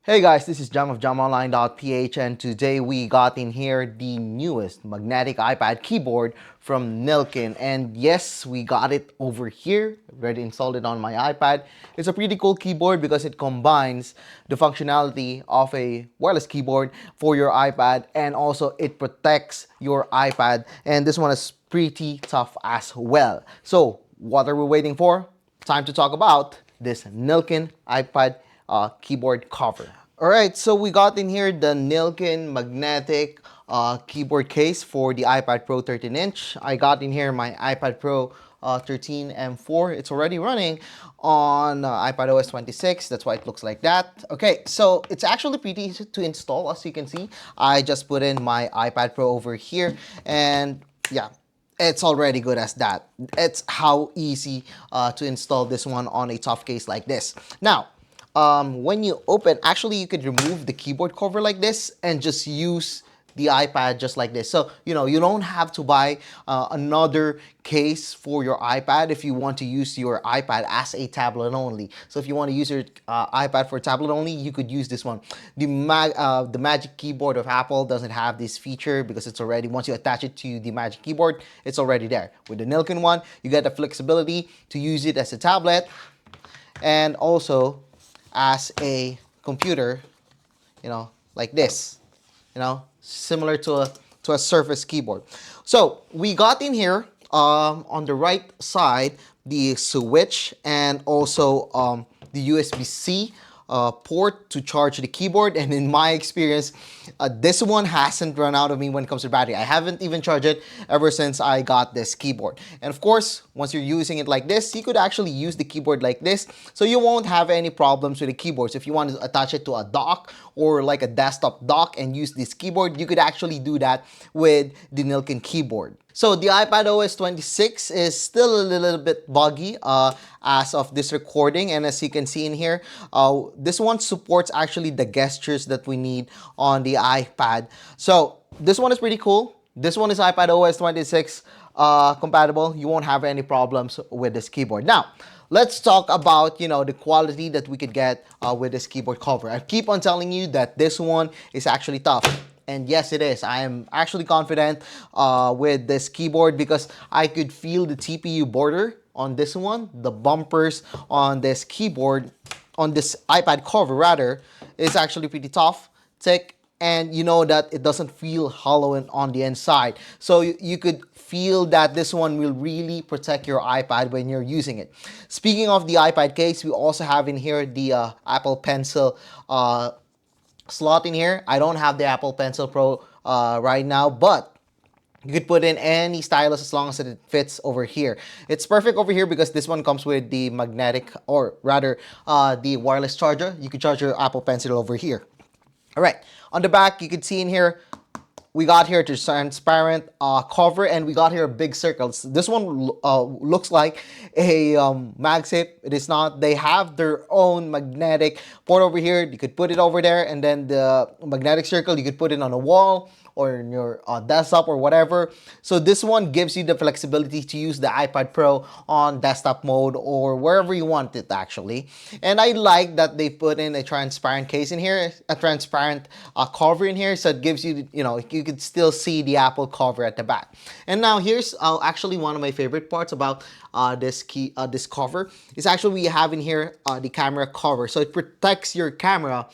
Hey guys, this is Jam of JamOnline.ph, and today we got in here the newest magnetic iPad keyboard from Nillkin. And yes, we got it over here, already installed it on my iPad. It's a pretty cool keyboard because it combines the functionality of a wireless keyboard for your iPad, and also it protects your iPad. And this one is pretty tough as well. So what are we waiting for? Time to talk about this Nillkin iPad keyboard cover. All right, so we got in here the Nillkin magnetic keyboard case for the iPad Pro 13-inch. I got in here my iPad Pro 13 M4. It's already running on iPad OS 26. That's why it looks like that. Okay, so it's actually pretty easy to install. As you can see, I just put in my iPad Pro over here, and yeah, it's already good as that. It's how easy to install this one on a tough case like this. Now, when you open, actually you could remove the keyboard cover like this and just use the iPad just like this. So, you don't have to buy another case for your iPad if you want to use your iPad as a tablet only. So if you want to use your iPad for tablet only, you could use this one. The Magic Keyboard of Apple doesn't have this feature because it's already, once you attach it to the Magic Keyboard, it's already there. With the Nillkin one, you get the flexibility to use it as a tablet and also as a computer, like this, similar to a Surface keyboard. So we got in here on the right side the switch and also the USB-C port to charge the keyboard. And in my experience, this one hasn't run out of me when it comes to battery. I haven't even charged it ever since I got this keyboard. And of course, once you're using it like this, you could actually use the keyboard like this, so you won't have any problems with the keyboards. If you want to attach it to a dock or like a desktop dock and use this keyboard, you could actually do that with the Nillkin keyboard. So the iPad OS 26 is still a little bit buggy as of this recording, and as you can see in here, this one supports actually the gestures that we need on the iPad. So this one is pretty cool. This one is iPad OS 26 compatible. You won't have any problems with this keyboard. Now, let's talk about, the quality that we could get with this keyboard cover. I keep on telling you that this one is actually tough. And yes, it is. I am actually confident with this keyboard because I could feel the TPU border on this one. The bumpers on this keyboard, on this iPad cover rather, is actually pretty tough, thick, and you know that it doesn't feel hollow on the inside. So you could feel that this one will really protect your iPad when you're using it. Speaking of the iPad case, we also have in here the Apple Pencil slot in here. I don't have the Apple Pencil Pro right now, but you could put in any stylus as long as it fits over here. It's perfect over here because this one comes with the magnetic, or rather the wireless charger. You could charge your Apple Pencil over here. All right, on the back, you can see in here, we got here the transparent cover, and we got here big circles. This one looks like a MagSafe. It is not. They have their own magnetic port over here. You could put it over there, and then the magnetic circle, you could put it on a wall or in your desktop or whatever. So this one gives you the flexibility to use the iPad Pro on desktop mode or wherever you want it actually. And I like that they put in a transparent case in here, a transparent cover in here, so it gives you, you could still see the Apple cover at the back. And now here's actually one of my favorite parts about this cover is actually we have in here the camera cover, so it protects your camera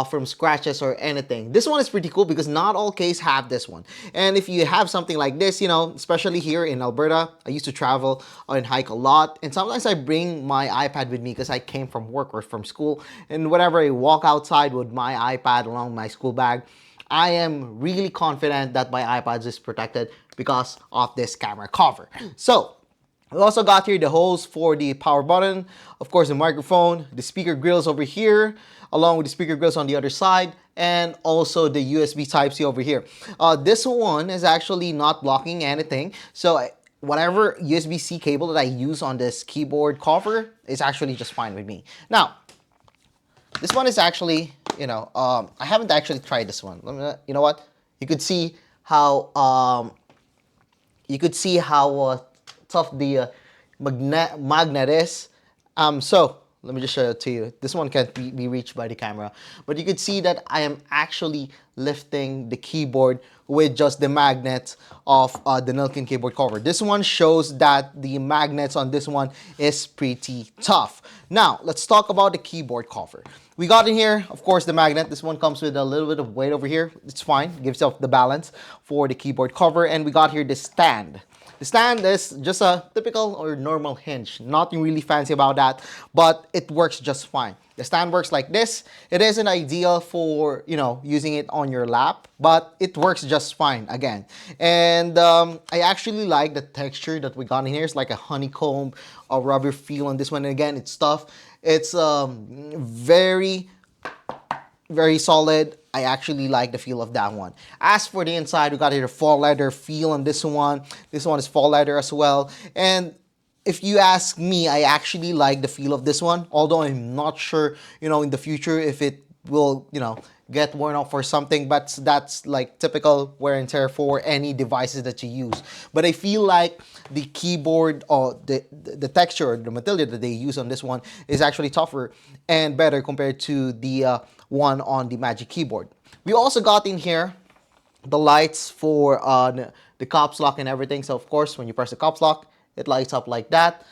from scratches or anything. This one is pretty cool because not all cases have this one. And if you have something like this, especially here in Alberta, I used to travel and hike a lot, and sometimes I bring my iPad with me because I came from work or from school, and whenever I walk outside with my iPad along my school bag, I am really confident that my iPad is protected because of this camera cover. So we also got here the holes for the power button, of course the microphone, the speaker grills over here, along with the speaker grills on the other side, and also the USB Type-C over here. This one is actually not blocking anything, so whatever USB-C cable that I use on this keyboard cover is actually just fine with me. Now, this one is actually, I haven't actually tried this one. You know what? You could see how tough the magnet is. So let me just show it to you. This one can't be reached by the camera, but you could see that I am actually lifting the keyboard with just the magnets of the Nillkin keyboard cover. This one shows that the magnets on this one is pretty tough. Now, let's talk about the keyboard cover. We got in here, of course, the magnet. This one comes with a little bit of weight over here. It's fine, gives off the balance for the keyboard cover. And we got here the stand. The stand is just a typical or normal hinge. Nothing really fancy about that, but it works just fine. The stand works like this. It isn't ideal for, using it on your lap, but it works just fine again. And I actually like the texture that we got in here. It's like a honeycomb, a rubber feel on this one. And again, it's tough. It's very very solid. I actually like the feel of that one. As for the inside, we got here the fall leather feel on this one. This one is fall leather as well. And if you ask me, I actually like the feel of this one, although I'm not sure, in the future if it will, get worn off or something, but that's like typical wear and tear for any devices that you use. But I feel like the keyboard or the texture or the material that they use on this one is actually tougher and better compared to the one on the Magic Keyboard. We also got in here the lights for the caps lock and everything. So of course, when you press the caps lock, it lights up like that.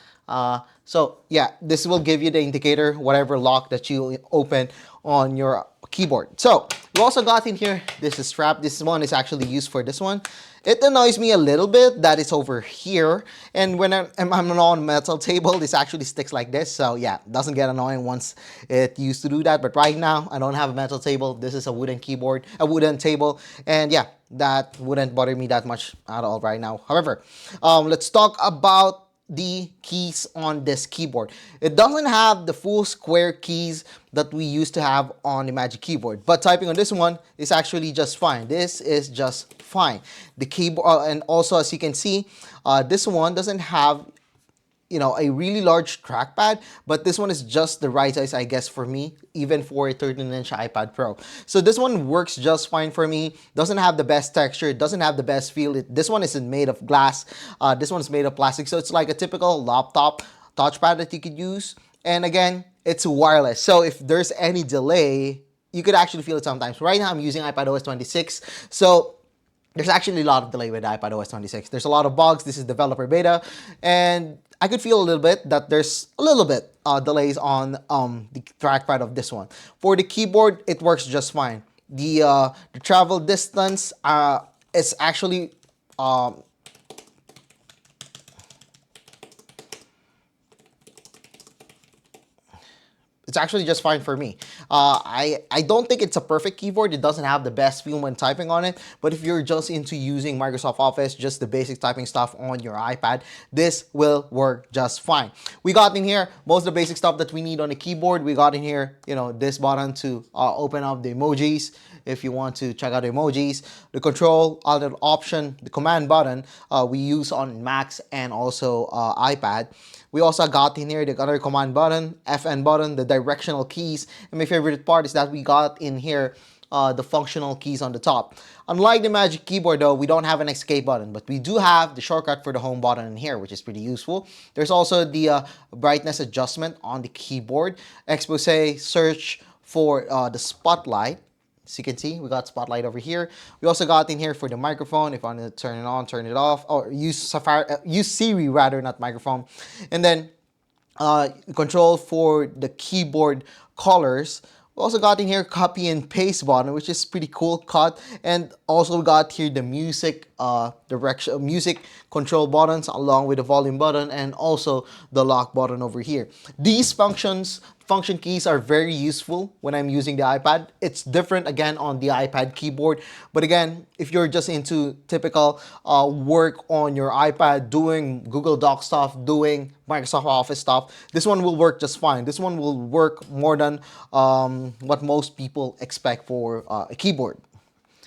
So yeah, this will give you the indicator, whatever lock that you open on your keyboard. So we also got in here this strap. This one is actually used for this one. It annoys me a little bit that it's over here, and when I'm on a metal table, this actually sticks like this. So yeah, it doesn't get annoying once it used to do that. But right now, I don't have a metal table. This is a wooden keyboard, a wooden table, and yeah, that wouldn't bother me that much at all right now. However, let's talk about the keys on this keyboard. It doesn't have the full square keys that we used to have on the Magic Keyboard, but typing on this one is actually just fine. This is just fine. The keyboard, and also as you can see, this one doesn't have a really large trackpad, but this one is just the right size, I guess, for me, even for a 13-inch iPad Pro. So this one works just fine for me. Doesn't have the best texture, doesn't have the best feel. This one isn't made of glass. This one's made of plastic, so it's like a typical laptop touchpad that you could use. And again, it's wireless, so if there's any delay, you could actually feel it sometimes. Right now, I'm using iPadOS 26, so there's actually a lot of delay with iPadOS 26. There's a lot of bugs. This is developer beta, and I could feel a little bit that there's a little bit delays on the trackpad of this one. For the keyboard, it works just fine. The travel distance is actually it's actually just fine for me. I don't think it's a perfect keyboard. It doesn't have the best feel when typing on it, but if you're just into using Microsoft Office, just the basic typing stuff on your iPad, this will work just fine. We got in here most of the basic stuff that we need on the keyboard. We got in here, this button to open up the emojis if you want to check out the emojis, the control, other option, the command button we use on Macs and also iPad. We also got in here the other command button, FN button, the directional keys, and my favorite part is that we got in here the functional keys on the top. Unlike the Magic Keyboard though, we don't have an escape button, but we do have the shortcut for the home button in here, which is pretty useful. There's also the brightness adjustment on the keyboard, expose, search for the spotlight. As you can see, we got spotlight over here. We also got in here for the microphone, if I want to turn it on, turn it off, or use Siri rather, not microphone. And then control for the keyboard colors. We also got in here copy and paste button, which is pretty cool, cut. And also got here the music music control buttons along with the volume button and also the lock button over here. These function keys are very useful when I'm using the iPad. It's different again on the iPad keyboard, but again, if you're just into typical work on your iPad, doing Google Doc stuff, doing Microsoft Office stuff, this one will work just fine. This one will work more than what most people expect for a keyboard.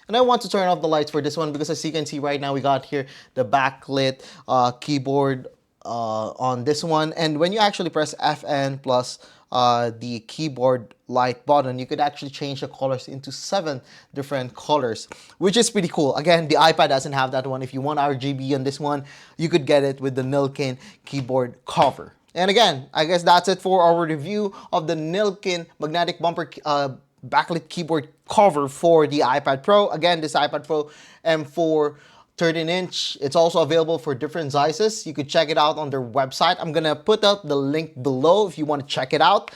And I want to turn off the lights for this one because as you can see right now, we got here the backlit keyboard on this one. And when you actually press FN plus the keyboard light button, you could actually change the colors into 7 different colors, which is pretty cool. Again, the iPad doesn't have that one. If you want RGB on this one, you could get it with the Nillkin keyboard cover. And again, I guess that's it for our review of the Nillkin magnetic bumper backlit keyboard cover for the iPad Pro. Again, this iPad Pro M4 13-inch. It's also available for different sizes. You could check it out on their website. I'm gonna put out the link below if you want to check it out.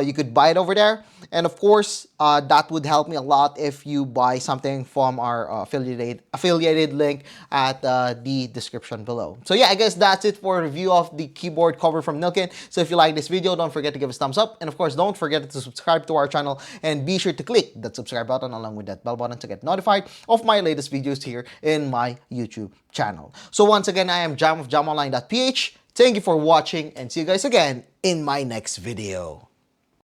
You could buy it over there. And of course, that would help me a lot if you buy something from our affiliated link at the description below. So yeah, I guess that's it for a review of the keyboard cover from Nillkin. So if you like this video, don't forget to give us a thumbs up. And of course, don't forget to subscribe to our channel and be sure to click that subscribe button along with that bell button to get notified of my latest videos here in my YouTube channel. So once again, I am Jam of jamonline.ph. Thank you for watching and see you guys again in my next video.